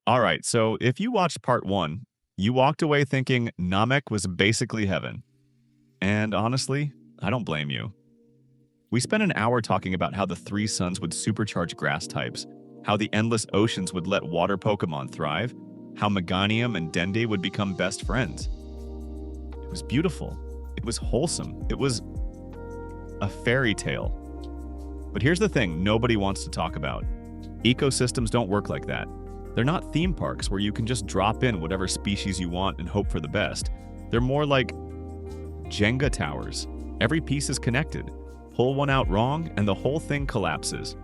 All right, so if you watched part one, you walked away thinking Namek was basically heaven. And honestly, I don't blame you. We spent an hour talking about how the three suns would supercharge grass types, how the endless oceans would let water Pokemon thrive, how Meganium and Dende would become best friends. It was beautiful. It was wholesome. It was a fairy tale. But here's the thing nobody wants to talk about. Ecosystems don't work like that. They're not theme parks where you can just drop in whatever species you want and hope for the best. They're more like Jenga towers. Every piece is connected. Pull one out wrong, and the whole thing collapses.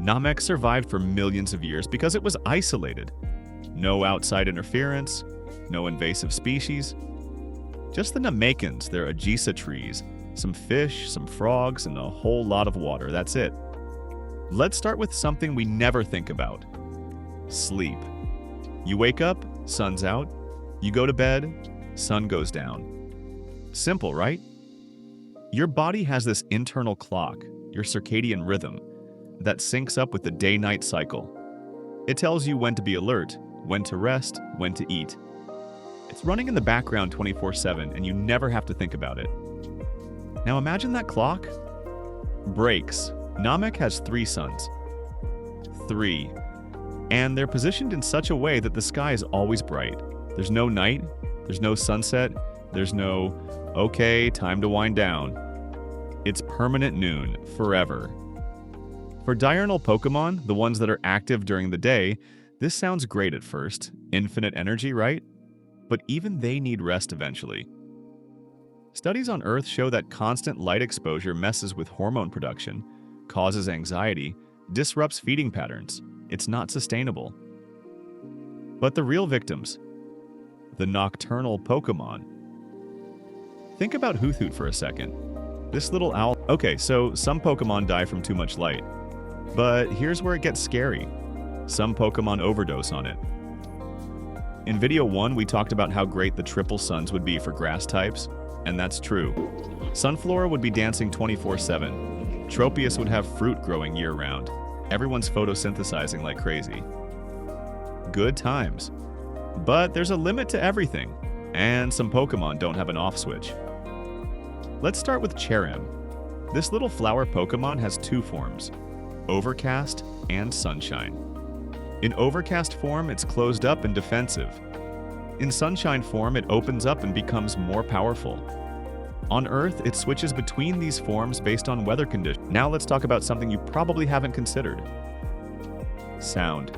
Namek survived for millions of years because it was isolated. No outside interference, no invasive species. Just the Namekans, their Agisa trees, some fish, some frogs, and a whole lot of water. That's it. Let's start with something we never think about. Sleep. You wake up, sun's out. You go to bed, sun goes down. Simple, right? Your body has this internal clock, your circadian rhythm, that syncs up with the day-night cycle. It tells you when to be alert, when to rest, when to eat. It's running in the background 24/7, and you never have to think about it. Now imagine that clock breaks. Namek has three suns. Three. And they're positioned in such a way that the sky is always bright. There's no night, there's no sunset, there's no, okay, time to wind down. It's permanent noon, forever. For diurnal Pokemon, the ones that are active during the day, this sounds great at first. Infinite energy, right? But even they need rest eventually. Studies on Earth show that constant light exposure messes with hormone production, causes anxiety, disrupts feeding patterns. It's not sustainable. But the real victims, the nocturnal Pokemon. Think about Hoothoot for a second. This little owl. Okay, so some Pokemon die from too much light. But here's where it gets scary. Some Pokemon overdose on it. In video 1, we talked about how great the triple suns would be for grass types, and that's true. Sunflora would be dancing 24/7. Tropius would have fruit growing year-round. Everyone's photosynthesizing like crazy. Good times. But there's a limit to everything, and some Pokemon don't have an off switch. Let's start with Cherim. This little flower Pokemon has two forms, Overcast and Sunshine. In Overcast form, it's closed up and defensive. In Sunshine form, it opens up and becomes more powerful. On Earth, it switches between these forms based on weather conditions. Now let's talk about something you probably haven't considered. Sound.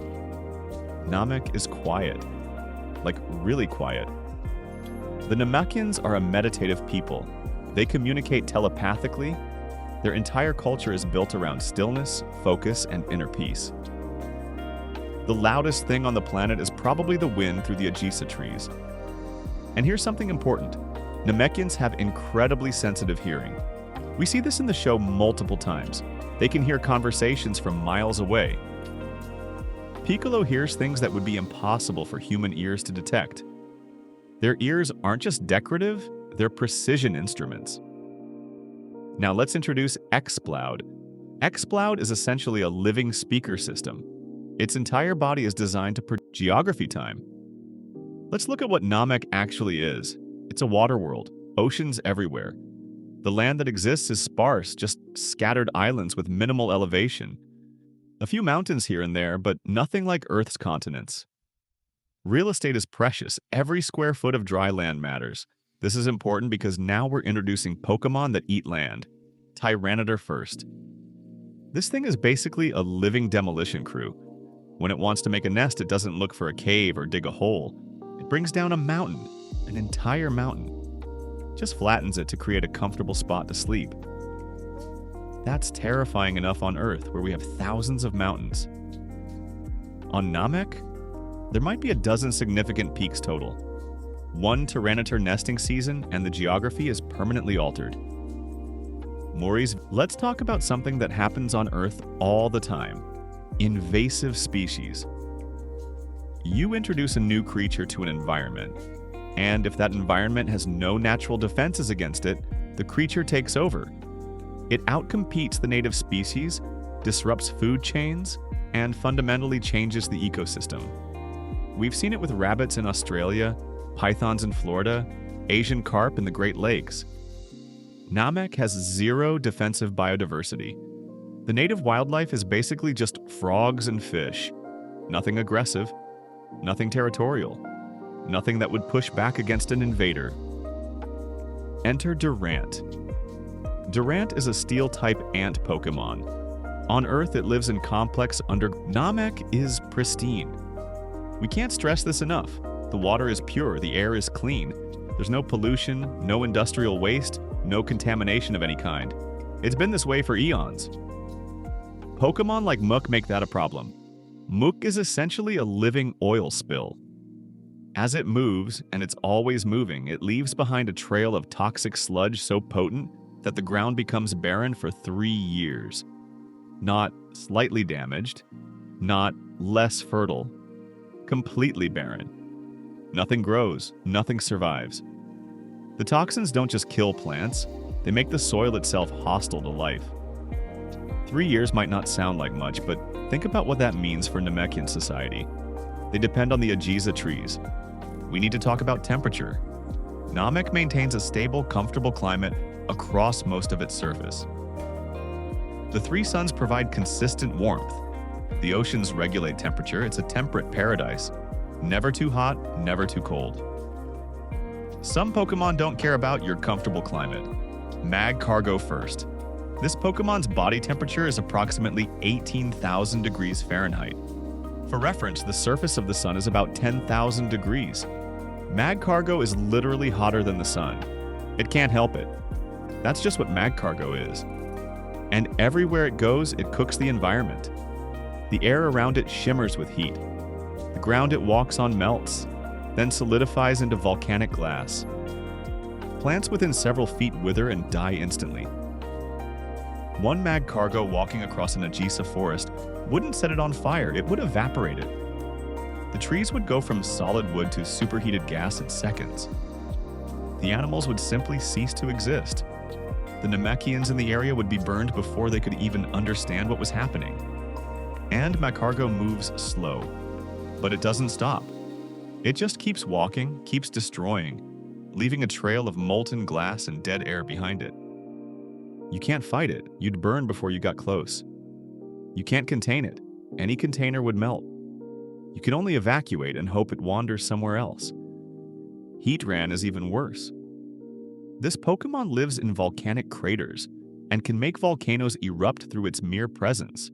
Namek is quiet. Like, really quiet. The Namekians are a meditative people. They communicate telepathically. Their entire culture is built around stillness, focus, and inner peace. The loudest thing on the planet is probably the wind through the Agisa trees. And here's something important. Namekians have incredibly sensitive hearing. We see this in the show multiple times. They can hear conversations from miles away. Piccolo hears things that would be impossible for human ears to detect. Their ears aren't just decorative, they're precision instruments. Now let's introduce Exploud. Exploud is essentially a living speaker system. Its entire body is designed to produce geography time. Let's look at what Namek actually is. It's a water world, oceans everywhere. The land that exists is sparse, just scattered islands with minimal elevation. A few mountains here and there, but nothing like Earth's continents. Real estate is precious. Every square foot of dry land matters. This is important because now we're introducing Pokemon that eat land. Tyranitar first. This thing is basically a living demolition crew. When it wants to make a nest, it doesn't look for a cave or dig a hole. It brings down a mountain, an entire mountain. Just flattens it to create a comfortable spot to sleep. That's terrifying enough on Earth, where we have thousands of mountains. On Namek, there might be a dozen significant peaks total. One Tyranitar nesting season, and the geography is permanently altered. Maurice, let's talk about something that happens on Earth all the time. Invasive species. You introduce a new creature to an environment, and if that environment has no natural defenses against it, the creature takes over. It outcompetes the native species, disrupts food chains, and fundamentally changes the ecosystem. We've seen it with rabbits in Australia, pythons in Florida, Asian carp in the Great Lakes. Namek has zero defensive biodiversity. The native wildlife is basically just frogs and fish. Nothing aggressive, nothing territorial, nothing that would push back against an invader. Enter Durant. Durant is a steel-type ant Pokémon. On Earth, it lives in complex Namek is pristine. We can't stress this enough. The water is pure, the air is clean. There's no pollution, no industrial waste, no contamination of any kind. It's been this way for eons. Pokémon like Muk make that a problem. Muk is essentially a living oil spill. As it moves, and it's always moving, it leaves behind a trail of toxic sludge so potent that the ground becomes barren for 3 years. Not slightly damaged, not less fertile, completely barren. Nothing grows, nothing survives. The toxins don't just kill plants, they make the soil itself hostile to life. 3 years might not sound like much, but think about what that means for Namekian society. They depend on the Ajiza trees. We need to talk about temperature. Namek maintains a stable, comfortable climate across most of its surface. The 3 suns provide consistent warmth. The oceans regulate temperature. It's a temperate paradise. Never too hot, never too cold. Some Pokémon don't care about your comfortable climate. Magcargo first. This Pokémon's body temperature is approximately 18,000 degrees Fahrenheit. For reference, the surface of the sun is about 10,000 degrees. Magcargo is literally hotter than the sun. It can't help it. That's just what Magcargo is. And everywhere it goes, it cooks the environment. The air around it shimmers with heat. The ground it walks on melts, then solidifies into volcanic glass. Plants within several feet wither and die instantly. One Magcargo walking across an Ajiza forest wouldn't set it on fire, it would evaporate it. The trees would go from solid wood to superheated gas in seconds. The animals would simply cease to exist. The Namekians in the area would be burned before they could even understand what was happening. And Magcargo moves slow, but it doesn't stop. It just keeps walking, keeps destroying, leaving a trail of molten glass and dead air behind it. You can't fight it. You'd burn before you got close. You can't contain it. Any container would melt. You can only evacuate and hope it wanders somewhere else. Heatran is even worse. This Pokémon lives in volcanic craters and can make volcanoes erupt through its mere presence.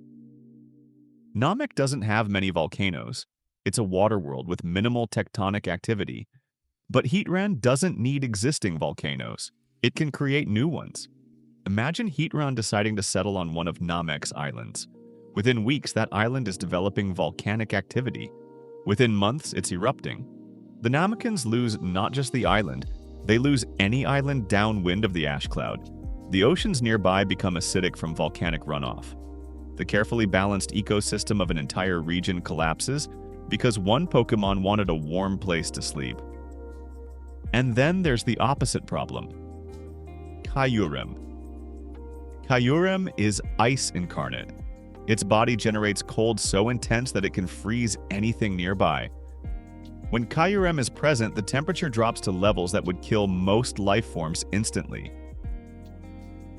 Namek doesn't have many volcanoes. It's a water world with minimal tectonic activity. But Heatran doesn't need existing volcanoes. It can create new ones. Imagine Heatran deciding to settle on one of Namek's islands. Within weeks, that island is developing volcanic activity. Within months, it's erupting. The Namekans lose not just the island, they lose any island downwind of the ash cloud. The oceans nearby become acidic from volcanic runoff. The carefully balanced ecosystem of an entire region collapses because one Pokémon wanted a warm place to sleep. And then there's the opposite problem. Kyurem. Kyurem is ice incarnate. Its body generates cold so intense that it can freeze anything nearby. When Kyurem is present, the temperature drops to levels that would kill most life forms instantly.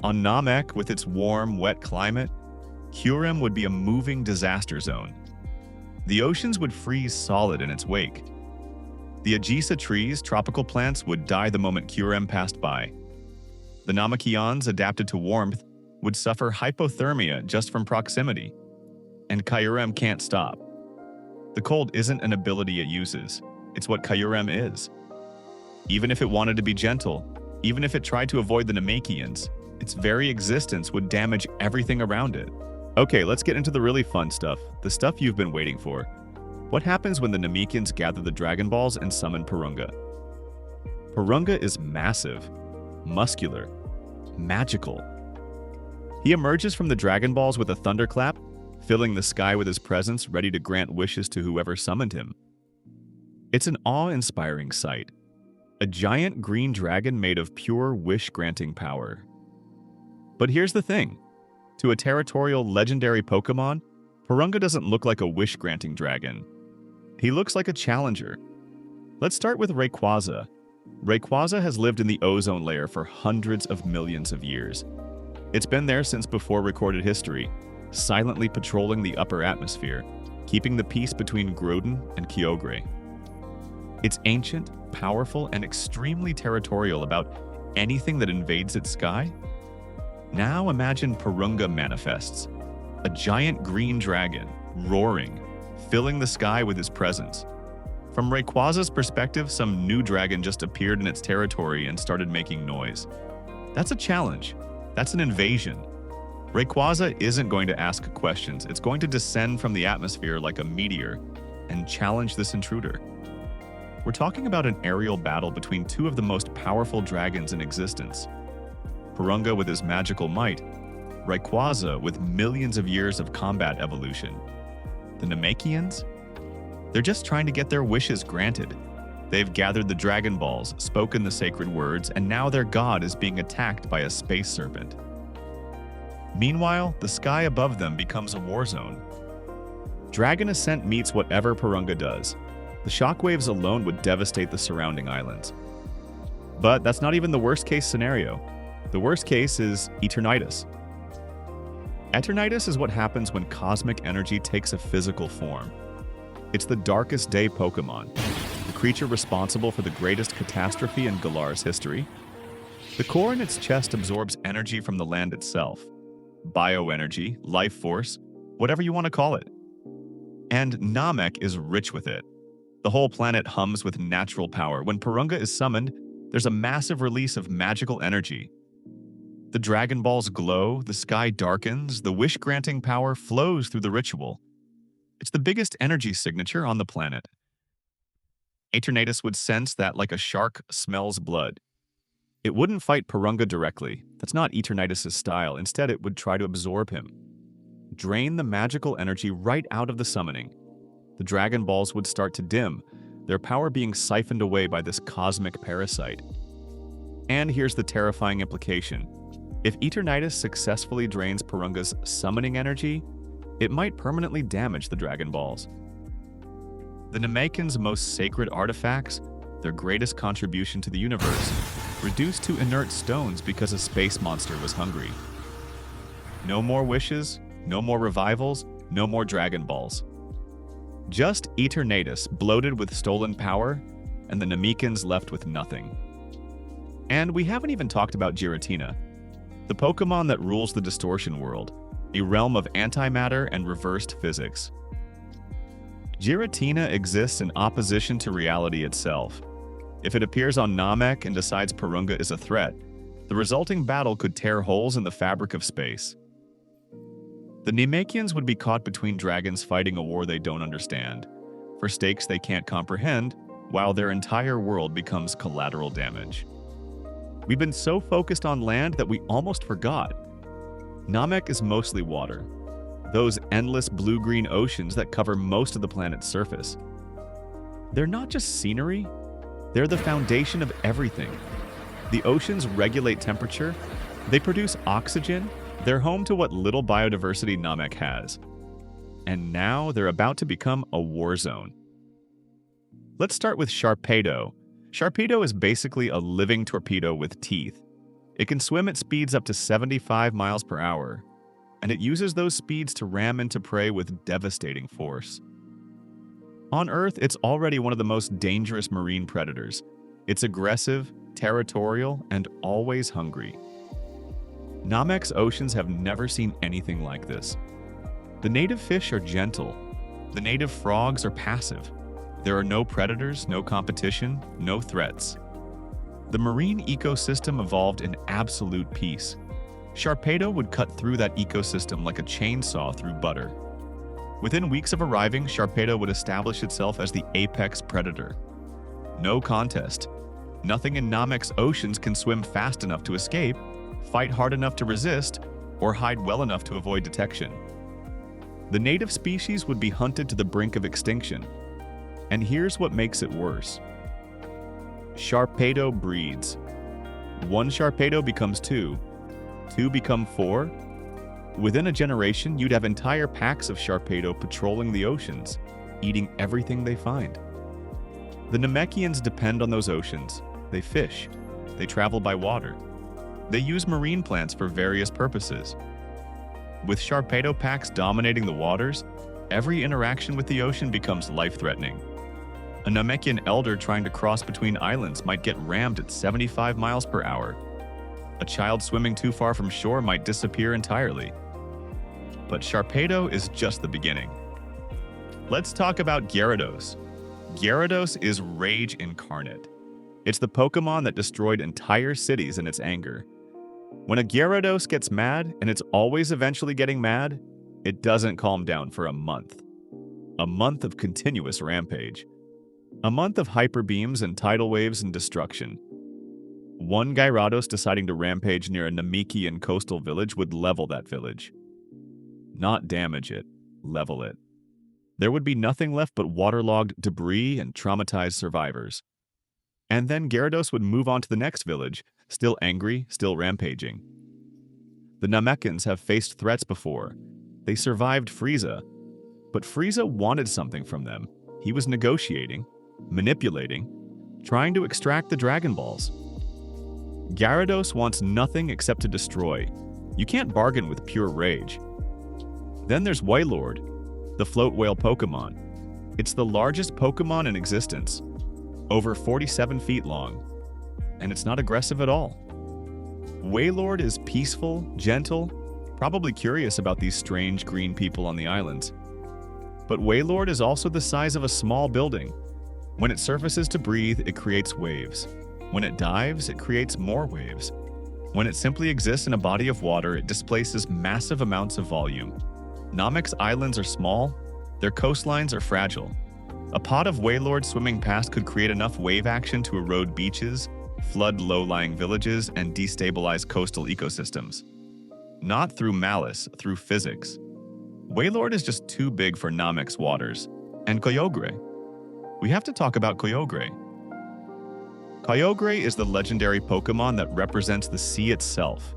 On Namek, with its warm, wet climate, Kyurem would be a moving disaster zone. The oceans would freeze solid in its wake. The Ajiza trees, tropical plants, would die the moment Kyurem passed by. The Namekians, adapted to warmth, would suffer hypothermia just from proximity. And Kyurem can't stop. The cold isn't an ability it uses, it's what Kyurem is. Even if it wanted to be gentle, even if it tried to avoid the Namekians, its very existence would damage everything around it. Okay, let's get into the really fun stuff, the stuff you've been waiting for. What happens when the Namekians gather the Dragon Balls and summon Purunga? Purunga is massive, muscular, magical. He emerges from the Dragon Balls with a thunderclap, filling the sky with his presence, ready to grant wishes to whoever summoned him. It's an awe-inspiring sight. A giant green dragon made of pure wish-granting power. But here's the thing. To a territorial legendary Pokémon, Purunga doesn't look like a wish-granting dragon. He looks like a challenger. Let's start with Rayquaza. Rayquaza has lived in the ozone layer for hundreds of millions of years. It's been there since before recorded history, silently patrolling the upper atmosphere, keeping the peace between Groudon and Kyogre. It's ancient, powerful, and extremely territorial about anything that invades its sky. Now imagine Purunga manifests, a giant green dragon, roaring, filling the sky with his presence. From Rayquaza's perspective, some new dragon just appeared in its territory and started making noise. That's a challenge. That's an invasion. Rayquaza isn't going to ask questions. It's going to descend from the atmosphere like a meteor and challenge this intruder. We're talking about an aerial battle between two of the most powerful dragons in existence. Purunga with his magical might, Rayquaza with millions of years of combat evolution. The Namekians? They're just trying to get their wishes granted. They've gathered the Dragon Balls, spoken the sacred words, and now their god is being attacked by a space serpent. Meanwhile, the sky above them becomes a war zone. Dragon Ascent meets whatever Purunga does. The shockwaves alone would devastate the surrounding islands. But that's not even the worst-case scenario. The worst case is Eternitus. Eternitus is what happens when cosmic energy takes a physical form. It's the Darkest Day Pokémon, the creature responsible for the greatest catastrophe in Galar's history. The core in its chest absorbs energy from the land itself. Bioenergy, life force, whatever you want to call it. And Namek is rich with it. The whole planet hums with natural power. When Purunga is summoned, there's a massive release of magical energy. The Dragon Balls glow, the sky darkens, the wish-granting power flows through the ritual. It's the biggest energy signature on the planet. Eternatus would sense that like a shark smells blood. It wouldn't fight Purunga directly. That's not Eternatus' style. Instead, it would try to absorb him. Drain the magical energy right out of the summoning. The Dragon Balls would start to dim, their power being siphoned away by this cosmic parasite. And here's the terrifying implication. If Eternatus successfully drains Purunga's summoning energy, it might permanently damage the Dragon Balls. The Namekians' most sacred artifacts, their greatest contribution to the universe, reduced to inert stones because a space monster was hungry. No more wishes, no more revivals, no more Dragon Balls. Just Eternatus bloated with stolen power, and the Namekians left with nothing. And we haven't even talked about Giratina, the Pokémon that rules the distortion world, a realm of antimatter and reversed physics. Giratina exists in opposition to reality itself. If it appears on Namek and decides Purunga is a threat, the resulting battle could tear holes in the fabric of space. The Namekians would be caught between dragons fighting a war they don't understand, for stakes they can't comprehend, while their entire world becomes collateral damage. We've been so focused on land that we almost forgot. Namek is mostly water, those endless blue-green oceans that cover most of the planet's surface. They're not just scenery, they're the foundation of everything. The oceans regulate temperature, they produce oxygen, they're home to what little biodiversity Namek has. And now they're about to become a war zone. Let's start with Sharpedo. Sharpedo is basically a living torpedo with teeth. It can swim at speeds up to 75 miles per hour, and it uses those speeds to ram into prey with devastating force. On Earth, it's already one of the most dangerous marine predators. It's aggressive, territorial, and always hungry. Namek's oceans have never seen anything like this. The native fish are gentle. The native frogs are passive. There are no predators, no competition, no threats. The marine ecosystem evolved in absolute peace. Sharpedo would cut through that ecosystem like a chainsaw through butter. Within weeks of arriving, Sharpedo would establish itself as the apex predator. No contest. Nothing in Namek's oceans can swim fast enough to escape, fight hard enough to resist, or hide well enough to avoid detection. The native species would be hunted to the brink of extinction. And here's what makes it worse. Sharpedo breeds. One Sharpedo becomes two. Two become four. Within a generation, you'd have entire packs of Sharpedo patrolling the oceans. eating everything they find. The Namekians depend on those oceans. They fish. They travel by water. They use marine plants for various purposes. With Sharpedo packs dominating the waters, every interaction with the ocean becomes life-threatening. A Namekian elder trying to cross between islands might get rammed at 75 miles per hour. A child swimming too far from shore might disappear entirely. But Sharpedo is just the beginning. Let's talk about Gyarados. Gyarados is rage incarnate. It's the Pokémon that destroyed entire cities in its anger. When a Gyarados gets mad, and it's always eventually getting mad, it doesn't calm down for a month. A month of continuous rampage. A month of hyper beams and tidal waves and destruction. One Gyarados deciding to rampage near a Namekian coastal village would level that village. Not damage it, level it. There would be nothing left but waterlogged debris and traumatized survivors. And then Gyarados would move on to the next village, still angry, still rampaging. The Namekans have faced threats before. They survived Frieza. But Frieza wanted something from them. He was negotiating, manipulating, trying to extract the Dragon Balls. Gyarados wants nothing except to destroy. You can't bargain with pure rage. Then there's Wailord, the float whale Pokémon. It's the largest Pokémon in existence, over 47 feet long, and it's not aggressive at all. Wailord is peaceful, gentle, probably curious about these strange green people on the islands. But Wailord is also the size of a small building. When it surfaces to breathe, it creates waves. When it dives, it creates more waves. When it simply exists in a body of water, it displaces massive amounts of volume. Namek's islands are small, their coastlines are fragile. A pod of Wailord swimming past could create enough wave action to erode beaches, flood low-lying villages, and destabilize coastal ecosystems. Not through malice, through physics. Wailord is just too big for Namek's waters. And Kyogre. We have to talk about Kyogre. Kyogre is the legendary Pokémon that represents the sea itself.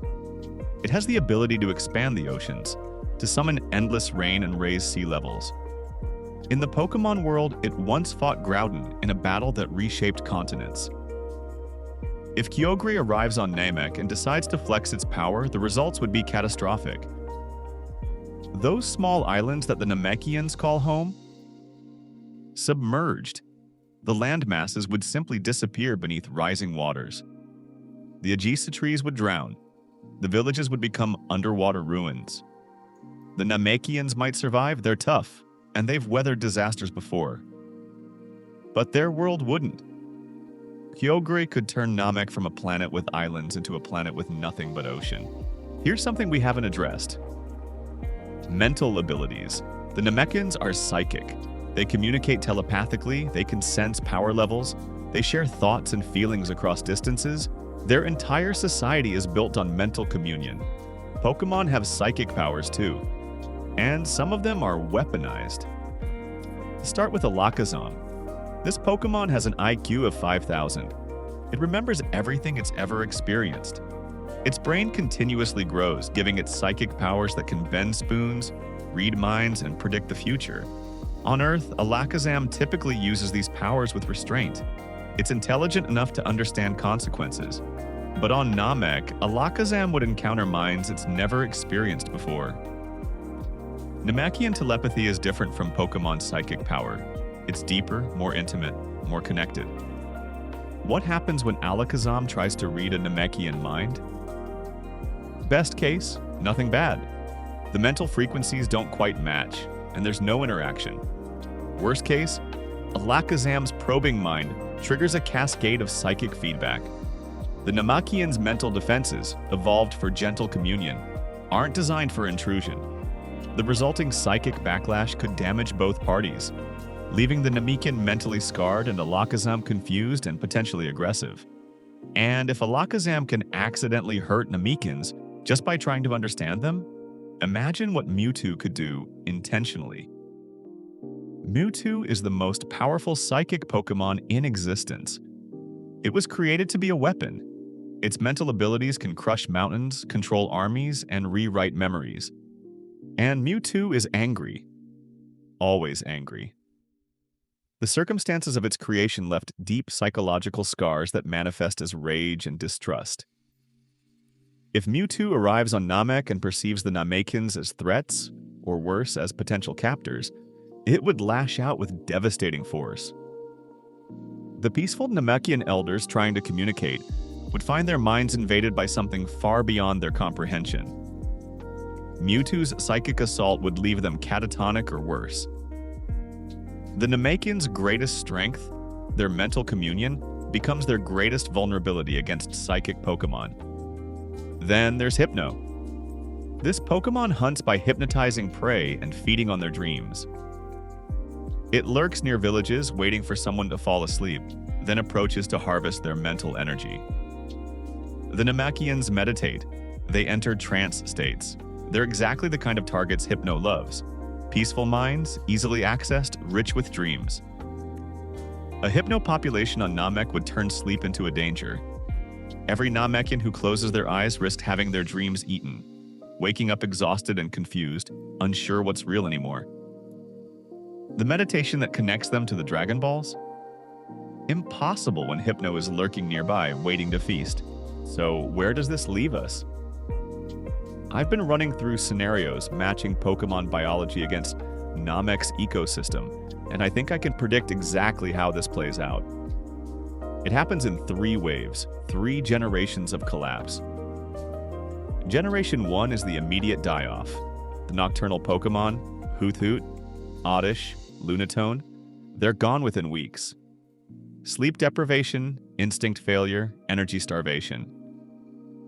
It has the ability to expand the oceans, to summon endless rain and raise sea levels. In the Pokémon world, it once fought Groudon in a battle that reshaped continents. If Kyogre arrives on Namek and decides to flex its power, the results would be catastrophic. Those small islands that the Namekians call home? Submerged. The land masses would simply disappear beneath rising waters. The Aegisa trees would drown. The villages would become underwater ruins. The Namekians might survive, they're tough, and they've weathered disasters before. But their world wouldn't. Kyogre could turn Namek from a planet with islands into a planet with nothing but ocean. Here's something we haven't addressed. Mental abilities. The Namekians are psychic. They communicate telepathically, they can sense power levels, they share thoughts and feelings across distances. Their entire society is built on mental communion. Pokémon have psychic powers too, and some of them are weaponized. Start with Alakazam. This Pokémon has an IQ of 5,000. It remembers everything it's ever experienced. Its brain continuously grows, giving it psychic powers that can bend spoons, read minds, and predict the future. On Earth, Alakazam typically uses these powers with restraint. It's intelligent enough to understand consequences. But on Namek, Alakazam would encounter minds it's never experienced before. Namekian telepathy is different from Pokemon's psychic power. It's deeper, more intimate, more connected. What happens when Alakazam tries to read a Namekian mind? Best case, nothing bad. The mental frequencies don't quite match, and there's no interaction. Worst case, Alakazam's probing mind triggers a cascade of psychic feedback. The Namekian's mental defenses, evolved for gentle communion, aren't designed for intrusion. The resulting psychic backlash could damage both parties, leaving the Namekian mentally scarred and Alakazam confused and potentially aggressive. And if Alakazam can accidentally hurt Namekians just by trying to understand them, imagine what Mewtwo could do intentionally. Mewtwo is the most powerful psychic Pokémon in existence. It was created to be a weapon. Its mental abilities can crush mountains, control armies, and rewrite memories. And Mewtwo is angry. Always angry. The circumstances of its creation left deep psychological scars that manifest as rage and distrust. If Mewtwo arrives on Namek and perceives the Namekians as threats, or worse, as potential captors, it would lash out with devastating force. The peaceful Namekian elders trying to communicate would find their minds invaded by something far beyond their comprehension. Mewtwo's psychic assault would leave them catatonic or worse. The Namekians' greatest strength, their mental communion, becomes their greatest vulnerability against psychic Pokémon. Then there's Hypno. This Pokémon hunts by hypnotizing prey and feeding on their dreams. It lurks near villages, waiting for someone to fall asleep, then approaches to harvest their mental energy. The Namekians meditate. They enter trance states. They're exactly the kind of targets Hypno loves. Peaceful minds, easily accessed, rich with dreams. A Hypno population on Namek would turn sleep into a danger. Every Namekian who closes their eyes risks having their dreams eaten, waking up exhausted and confused, unsure what's real anymore. The meditation that connects them to the Dragon Balls? Impossible when Hypno is lurking nearby, waiting to feast. So where does this leave us? I've been running through scenarios matching Pokémon biology against Namek's ecosystem, and I think I can predict exactly how this plays out. It happens in 3 waves, 3 generations of collapse. Generation 1 is the immediate die-off. The nocturnal Pokémon, Hoothoot, Oddish, Lunatone, they're gone within weeks. Sleep deprivation, instinct failure, energy starvation.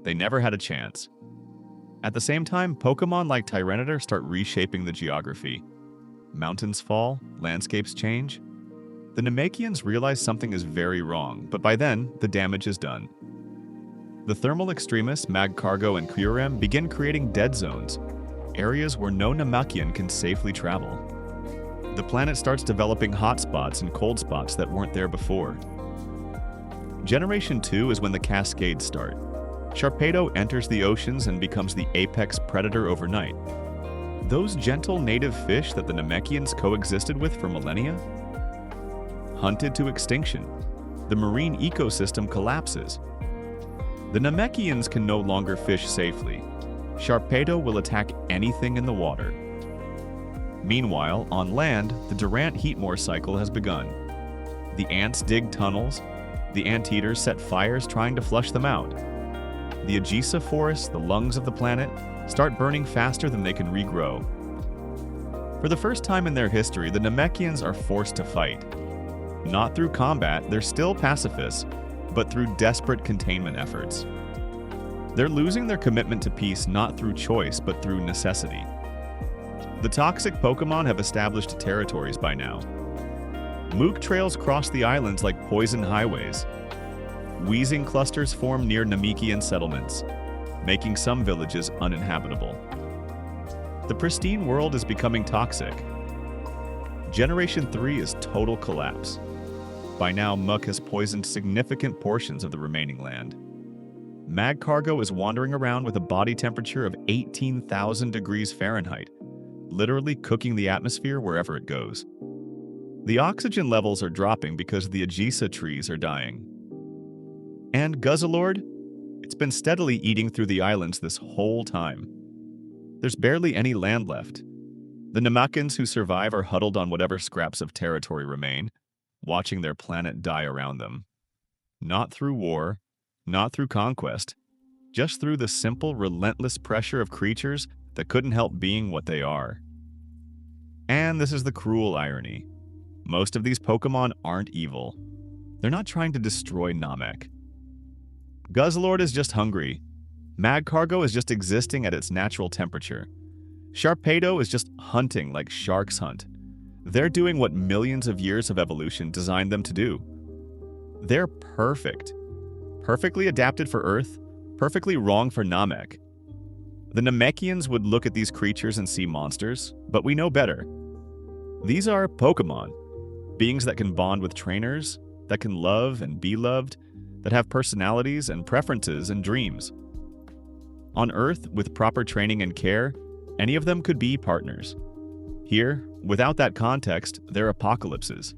They never had a chance. At the same time, Pokémon like Tyranitar start reshaping the geography. Mountains fall, landscapes change. The Namekians realize something is very wrong, but by then, the damage is done. The thermal extremists, Magcargo and Kyurem, begin creating dead zones, areas where no Namekian can safely travel. The planet starts developing hotspots and cold spots that weren't there before. Generation 2 is when the cascades start. Sharpedo enters the oceans and becomes the apex predator overnight. Those gentle native fish that the Namekians coexisted with for millennia? Hunted to extinction. The marine ecosystem collapses. The Namekians can no longer fish safely. Sharpedo will attack anything in the water. Meanwhile, on land, the Durant Heatmore cycle has begun. The ants dig tunnels. The anteaters set fires trying to flush them out. The Aegisa forests, the lungs of the planet, start burning faster than they can regrow. For the first time in their history, the Namekians are forced to fight. Not through combat, they're still pacifists, but through desperate containment efforts. They're losing their commitment to peace not through choice, but through necessity. The toxic Pokémon have established territories by now. Mook trails cross the islands like poison highways. Wheezing clusters form near Namekian settlements, making some villages uninhabitable. The pristine world is becoming toxic. Generation 3 is total collapse. By now, Muk has poisoned significant portions of the remaining land. Magcargo is wandering around with a body temperature of 18,000 degrees Fahrenheit, literally cooking the atmosphere wherever it goes. The oxygen levels are dropping because the Aegisa trees are dying. And Guzzlord? It's been steadily eating through the islands this whole time. There's barely any land left. The Namekians who survive are huddled on whatever scraps of territory remain, watching their planet die around them. Not through war, not through conquest, just through the simple, relentless pressure of creatures that couldn't help being what they are. And this is the cruel irony. Most of these Pokémon aren't evil. They're not trying to destroy Namek. Guzzlord is just hungry. Magcargo is just existing at its natural temperature. Sharpedo is just hunting like sharks hunt. They're doing what millions of years of evolution designed them to do. They're perfect. Perfectly adapted for Earth, perfectly wrong for Namek. The Namekians would look at these creatures and see monsters, but we know better. These are Pokémon, beings that can bond with trainers, that can love and be loved, that have personalities and preferences and dreams. On Earth, with proper training and care, any of them could be partners. Here, without that context, they're apocalypses.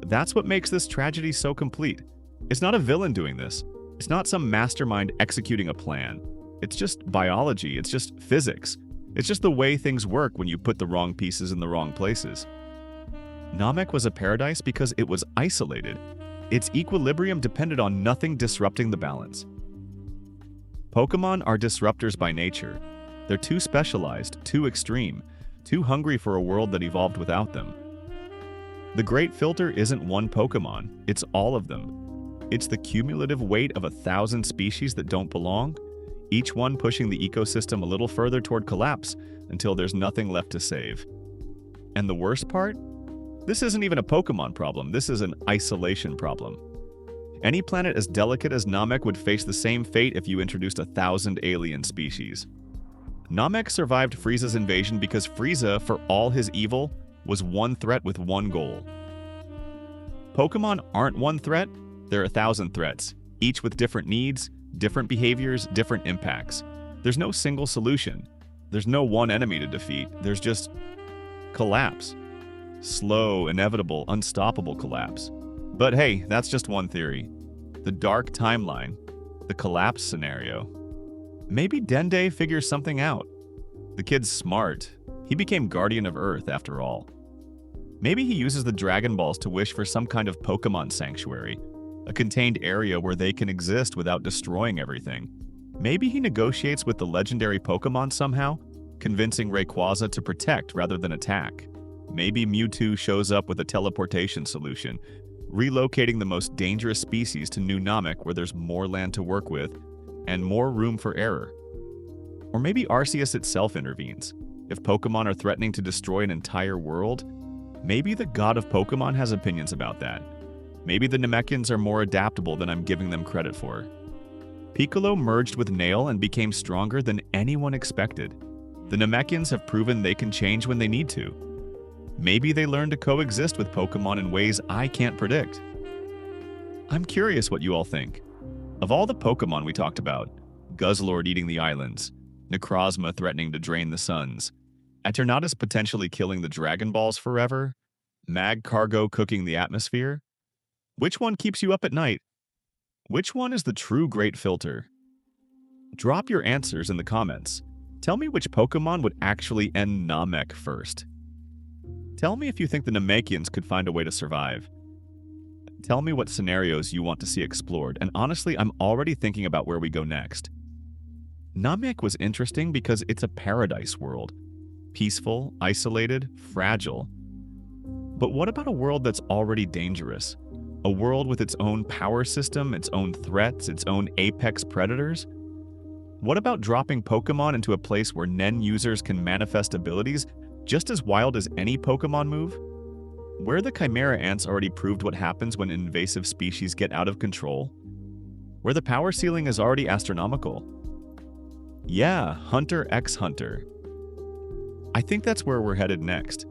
that's what makes this tragedy so complete. It's not a villain doing this. It's not some mastermind executing a plan. It's just biology. It's just physics. It's just the way things work when you put the wrong pieces in the wrong places. Namek was a paradise because it was isolated. Its equilibrium depended on nothing disrupting the balance. Pokémon are disruptors by nature. They're too specialized, too extreme, too hungry for a world that evolved without them. The Great Filter isn't one Pokémon, it's all of them. It's the cumulative weight of 1,000 species that don't belong, each one pushing the ecosystem a little further toward collapse until there's nothing left to save. And the worst part? This isn't even a Pokémon problem, this is an isolation problem. Any planet as delicate as Namek would face the same fate if you introduced 1,000 alien species. Namek survived Frieza's invasion because Frieza, for all his evil, was one threat with one goal. Pokémon aren't one threat, they're 1,000 threats, each with different needs, different behaviors, different impacts. There's no single solution. There's no one enemy to defeat. There's just collapse. Slow, inevitable, unstoppable collapse. But hey, that's just one theory. The dark timeline, the collapse scenario. Maybe Dende figures something out. The kid's smart. He became Guardian of Earth, after all. Maybe he uses the Dragon Balls to wish for some kind of Pokémon sanctuary, a contained area where they can exist without destroying everything. Maybe he negotiates with the legendary Pokémon somehow, convincing Rayquaza to protect rather than attack. Maybe Mewtwo shows up with a teleportation solution, relocating the most dangerous species to New Namek where there's more land to work with and more room for error. Or maybe Arceus itself intervenes. If Pokémon are threatening to destroy an entire world, maybe the god of Pokémon has opinions about that. Maybe the Namekians are more adaptable than I'm giving them credit for. Piccolo merged with Nail and became stronger than anyone expected. The Namekians have proven they can change when they need to. Maybe they learn to coexist with Pokémon in ways I can't predict. I'm curious what you all think. Of all the Pokémon we talked about, Guzzlord eating the islands, Necrozma threatening to drain the suns, Eternatus potentially killing the Dragon Balls forever, Magcargo cooking the atmosphere, which one keeps you up at night? Which one is the true Great Filter? Drop your answers in the comments. Tell me which Pokémon would actually end Namek first. Tell me if you think the Namekians could find a way to survive. Tell me what scenarios you want to see explored, and honestly, I'm already thinking about where we go next. Namek was interesting because it's a paradise world. Peaceful, isolated, fragile. But what about a world that's already dangerous? A world with its own power system, its own threats, its own apex predators? What about dropping Pokémon into a place where Nen users can manifest abilities just as wild as any Pokémon move? Where the Chimera Ants already proved what happens when invasive species get out of control? Where the power ceiling is already astronomical? Yeah, Hunter x Hunter. I think that's where we're headed next.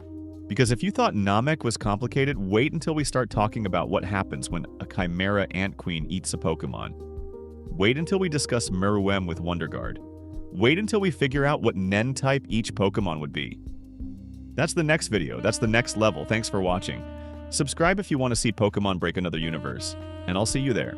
Because if you thought Namek was complicated, wait until we start talking about what happens when a Chimera Ant Queen eats a Pokémon. Wait until we discuss Meruem with Wonderguard. Wait until we figure out what Nen type each Pokémon would be. That's the next video, that's the next level. Thanks for watching. Subscribe if you want to see Pokémon break another universe, and I'll see you there.